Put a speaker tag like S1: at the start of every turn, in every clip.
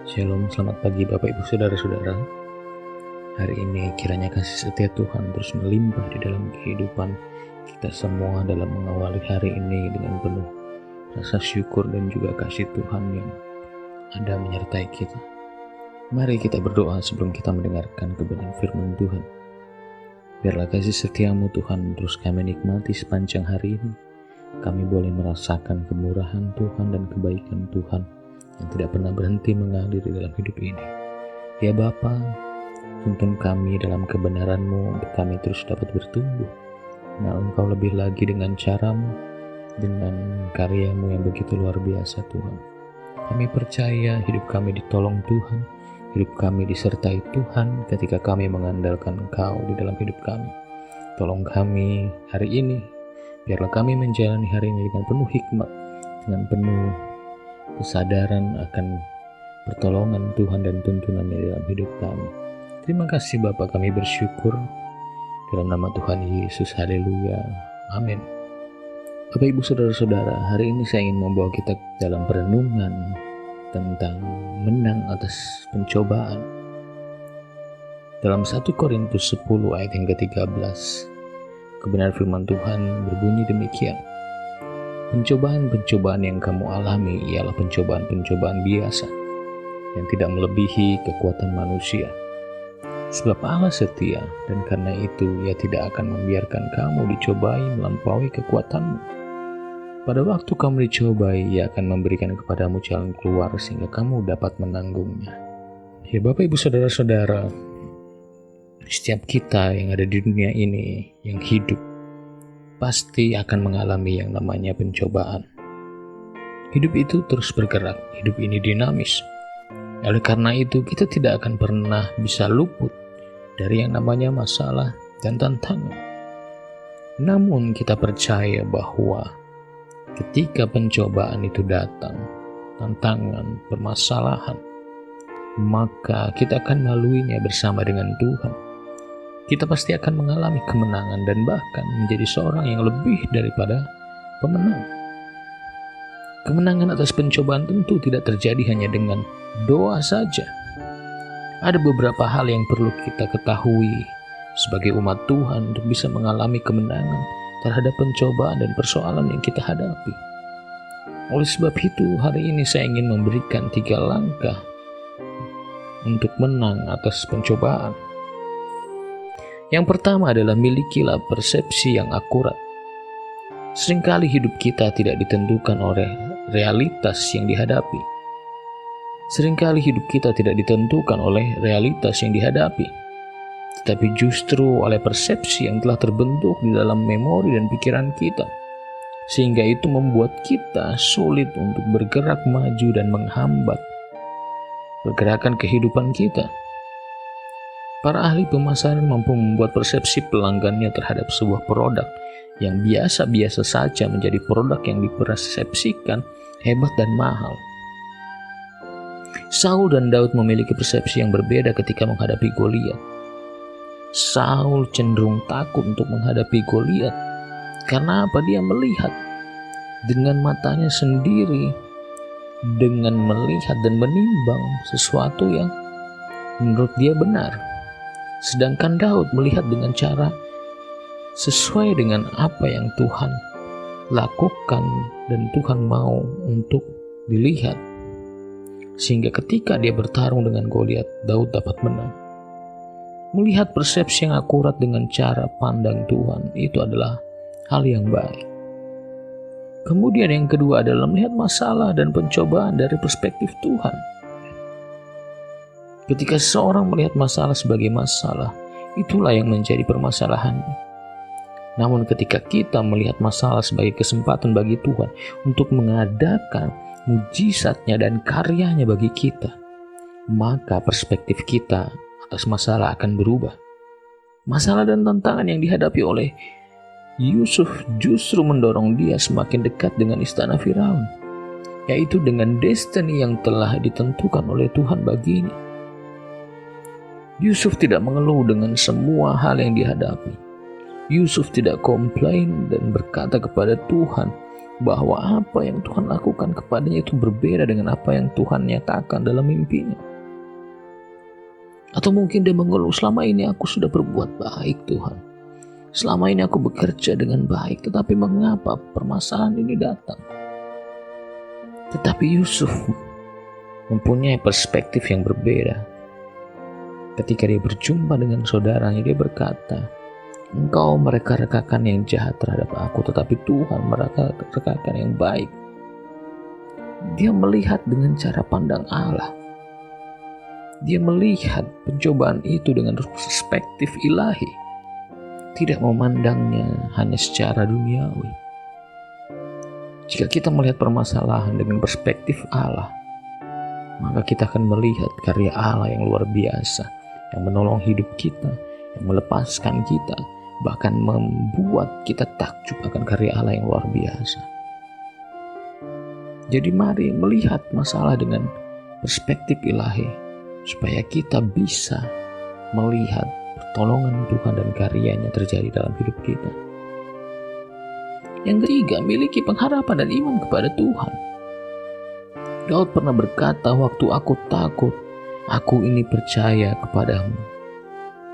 S1: Shalom, selamat pagi Bapak Ibu Saudara-saudara. Hari ini kiranya kasih setia Tuhan terus melimpah di dalam kehidupan kita semua dalam mengawali hari ini dengan penuh rasa syukur dan juga kasih Tuhan yang ada menyertai kita. Mari kita berdoa sebelum kita mendengarkan kebenaran firman Tuhan. Biarlah kasih setiamu Tuhan terus kami nikmati sepanjang hari ini. Kami boleh merasakan kemurahan Tuhan dan kebaikan Tuhan yang tidak pernah berhenti mengalir di dalam hidup ini. Ya Bapa, tuntun kami dalam kebenaran-Mu untuk kami terus dapat bertumbuh. Nah, Engkau lebih lagi dengan cara-Mu, dengan karya-Mu yang begitu luar biasa Tuhan. Kami percaya hidup kami ditolong Tuhan, hidup kami disertai Tuhan ketika kami mengandalkan Engkau di dalam hidup kami. Tolong kami hari ini, biarlah kami menjalani hari ini dengan penuh hikmat, dengan penuh kesadaran akan pertolongan Tuhan dan tuntunannya dalam hidup kami. Terima kasih Bapa, kami bersyukur dalam nama Tuhan Yesus. Haleluya. Amin. Bapak Ibu Saudara-saudara, hari ini saya ingin membawa kita dalam perenungan tentang menang atas pencobaan. Dalam 1 Korintus 10 ayat yang ke-13, kebenaran firman Tuhan berbunyi demikian. Pencobaan-pencobaan yang kamu alami ialah pencobaan-pencobaan biasa yang tidak melebihi kekuatan manusia. Sebab Allah setia, dan karena itu Ia tidak akan membiarkan kamu dicobai melampaui kekuatanmu. Pada waktu kamu dicobai, Ia akan memberikan kepadamu jalan keluar sehingga kamu dapat menanggungnya. Ya Bapak Ibu Saudara-saudara, setiap kita yang ada di dunia ini yang hidup pasti akan mengalami yang namanya pencobaan. Hidup itu terus bergerak, hidup ini dinamis. Oleh karena itu kita tidak akan pernah bisa luput dari yang namanya masalah dan tantangan. Namun kita percaya bahwa ketika pencobaan itu datang, tantangan, permasalahan, maka kita akan melaluinya bersama dengan Tuhan. Kita pasti akan mengalami kemenangan dan bahkan menjadi seorang yang lebih daripada pemenang. Kemenangan atas pencobaan tentu tidak terjadi hanya dengan doa saja. Ada beberapa hal yang perlu kita ketahui sebagai umat Tuhan untuk bisa mengalami kemenangan terhadap pencobaan dan persoalan yang kita hadapi. Oleh sebab itu, hari ini saya ingin memberikan 3 langkah untuk menang atas pencobaan. Yang pertama adalah milikilah persepsi yang akurat. Seringkali hidup kita tidak ditentukan oleh realitas yang dihadapi. Seringkali hidup kita tidak ditentukan oleh realitas yang dihadapi, tetapi justru oleh persepsi yang telah terbentuk di dalam memori dan pikiran kita, sehingga itu membuat kita sulit untuk bergerak maju dan menghambat pergerakan kehidupan kita. Para ahli pemasaran mampu membuat persepsi pelanggannya terhadap sebuah produk yang biasa-biasa saja menjadi produk yang dipersepsikan hebat dan mahal. Saul dan Daud memiliki persepsi yang berbeda ketika menghadapi Goliat. Saul cenderung takut untuk menghadapi Goliat. Karena apa? Dia melihat dengan matanya sendiri, dengan melihat dan menimbang sesuatu yang menurut dia benar. Sedangkan Daud melihat dengan cara sesuai dengan apa yang Tuhan lakukan dan Tuhan mau untuk dilihat. Sehingga ketika dia bertarung dengan Goliat, Daud dapat menang. Melihat persepsi yang akurat dengan cara pandang Tuhan, itu adalah hal yang baik. Kemudian yang kedua adalah melihat masalah dan pencobaan dari perspektif Tuhan. Ketika seseorang melihat masalah sebagai masalah, itulah yang menjadi permasalahannya. Namun ketika kita melihat masalah sebagai kesempatan bagi Tuhan untuk mengadakan mujizatnya dan karyanya bagi kita, maka perspektif kita atas masalah akan berubah. Masalah dan tantangan yang dihadapi oleh Yusuf justru mendorong dia semakin dekat dengan istana Firaun, yaitu dengan destiny yang telah ditentukan oleh Tuhan baginya. Yusuf tidak mengeluh dengan semua hal yang dihadapi. Yusuf tidak komplain dan berkata kepada Tuhan, bahwa apa yang Tuhan lakukan kepadanya itu berbeda dengan apa yang Tuhan nyatakan dalam mimpinya. Atau mungkin dia mengeluh, selama ini aku sudah berbuat baik Tuhan, selama ini aku bekerja dengan baik, tetapi mengapa permasalahan ini datang? Tetapi Yusuf mempunyai perspektif yang berbeda. Ketika dia berjumpa dengan saudaranya, dia berkata, engkau mereka-rekakan yang jahat terhadap aku, tetapi Tuhan mereka-rekakan yang baik. Dia melihat dengan cara pandang Allah. Dia melihat pencobaan itu dengan perspektif ilahi, tidak memandangnya hanya secara duniawi. Jika kita melihat permasalahan dengan perspektif Allah, maka kita akan melihat karya Allah yang luar biasa, yang menolong hidup kita, yang melepaskan kita, bahkan membuat kita takjub akan karya Allah yang luar biasa. Jadi mari melihat masalah dengan perspektif ilahi, supaya kita bisa melihat pertolongan Tuhan dan karyanya terjadi dalam hidup kita. Yang ketiga, miliki pengharapan dan iman kepada Tuhan. Daud pernah berkata, waktu aku takut, aku ini percaya kepadamu.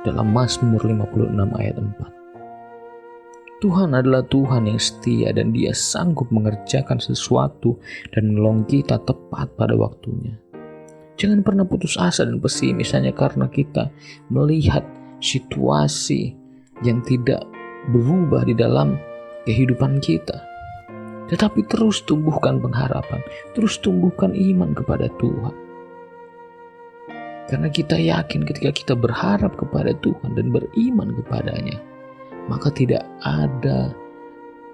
S1: Dalam Mazmur 56 ayat 4. Tuhan adalah Tuhan yang setia dan Dia sanggup mengerjakan sesuatu dan menolong kita tepat pada waktunya. Jangan pernah putus asa dan pesimis hanya karena kita melihat situasi yang tidak berubah di dalam kehidupan kita. Tetapi terus tumbuhkan pengharapan, terus tumbuhkan iman kepada Tuhan. Karena kita yakin ketika kita berharap kepada Tuhan dan beriman kepadanya, maka tidak ada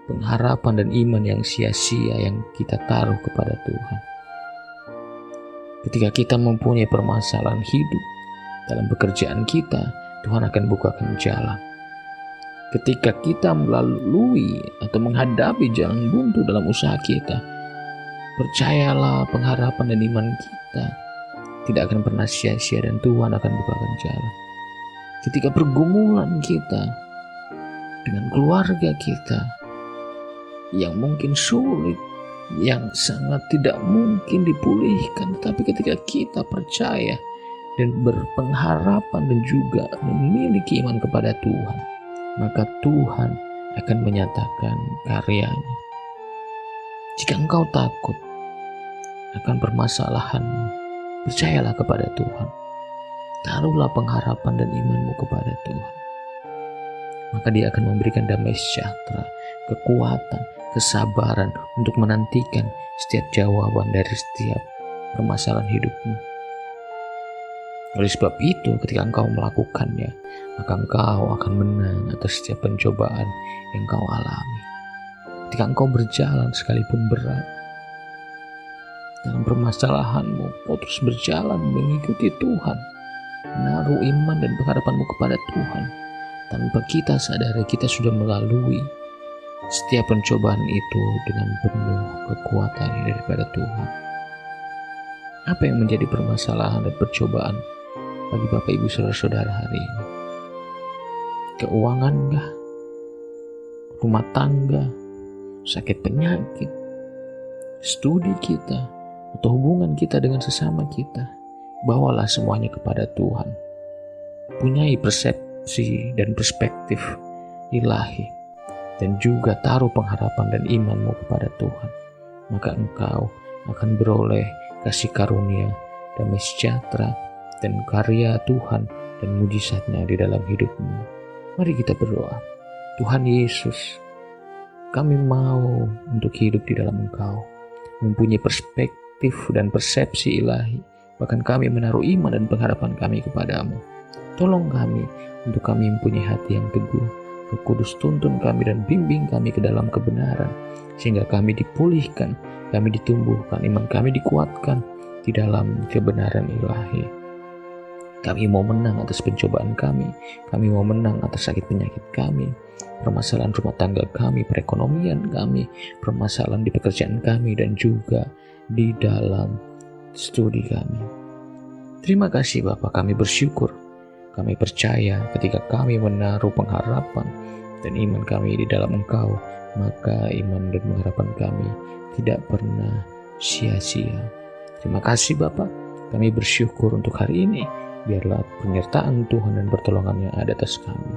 S1: pengharapan dan iman yang sia-sia yang kita taruh kepada Tuhan. Ketika kita mempunyai permasalahan hidup dalam pekerjaan kita, Tuhan akan bukakan jalan. Ketika kita melalui atau menghadapi jalan buntu dalam usaha kita, percayalah pengharapan dan iman kita tidak akan pernah sia-sia dan Tuhan akan bukakan jalan. Ketika pergumulan kita dengan keluarga kita yang mungkin sulit, yang sangat tidak mungkin dipulihkan, tapi ketika kita percaya dan berpengharapan dan juga memiliki iman kepada Tuhan, maka Tuhan akan menyatakan karyanya. Jika engkau takut akan permasalahanmu, percayalah kepada Tuhan. Taruhlah pengharapan dan imanmu kepada Tuhan. Maka Dia akan memberikan damai sejahtera, kekuatan, kesabaran untuk menantikan setiap jawaban dari setiap permasalahan hidupmu. Oleh sebab itu, ketika engkau melakukannya, maka engkau akan menang atas setiap pencobaan yang engkau alami. Ketika engkau berjalan sekalipun berat dalam permasalahanmu, kau terus berjalan mengikuti Tuhan, menaruh iman dan pengharapanmu kepada Tuhan. Tanpa kita sadari, kita sudah melalui setiap pencobaan itu dengan penuh kekuatan daripada Tuhan. Apa yang menjadi permasalahan dan percobaan bagi Bapak Ibu Saudara-saudara hari ini? Keuangan kah? Rumah tangga? Sakit penyakit? Studi kita? Atau hubungan kita dengan sesama kita? Bawalah semuanya kepada Tuhan. Punyai persepsi dan perspektif ilahi, dan juga taruh pengharapan dan imanmu kepada Tuhan. Maka engkau akan beroleh kasih karunia, damai sejahtera, dan karya Tuhan dan mujizatnya di dalam hidupmu. Mari kita berdoa. Tuhan Yesus, kami mau untuk hidup di dalam Engkau, mempunyai perspektif dan persepsi ilahi, bahkan kami menaruh iman dan pengharapan kami kepadamu. Tolong kami untuk kami mempunyai hati yang teguh. Roh Kudus tuntun kami dan bimbing kami ke dalam kebenaran, sehingga kami dipulihkan, kami ditumbuhkan, iman kami dikuatkan di dalam kebenaran ilahi. Kami mau menang atas pencobaan kami mau menang atas sakit penyakit kami, permasalahan rumah tangga kami, perekonomian kami, permasalahan di pekerjaan kami, dan juga di dalam studi kami. Terima kasih Bapa, kami bersyukur, kami percaya ketika kami menaruh pengharapan dan iman kami di dalam Engkau, maka iman dan pengharapan kami tidak pernah sia-sia. Terima kasih Bapa, kami bersyukur untuk hari ini. Biarlah penyertaan Tuhan dan pertolongannya ada atas kami.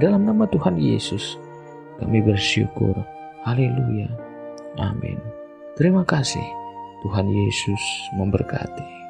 S1: Dalam nama Tuhan Yesus, kami bersyukur. Haleluya. Amin. Terima kasih. Tuhan Yesus memberkati.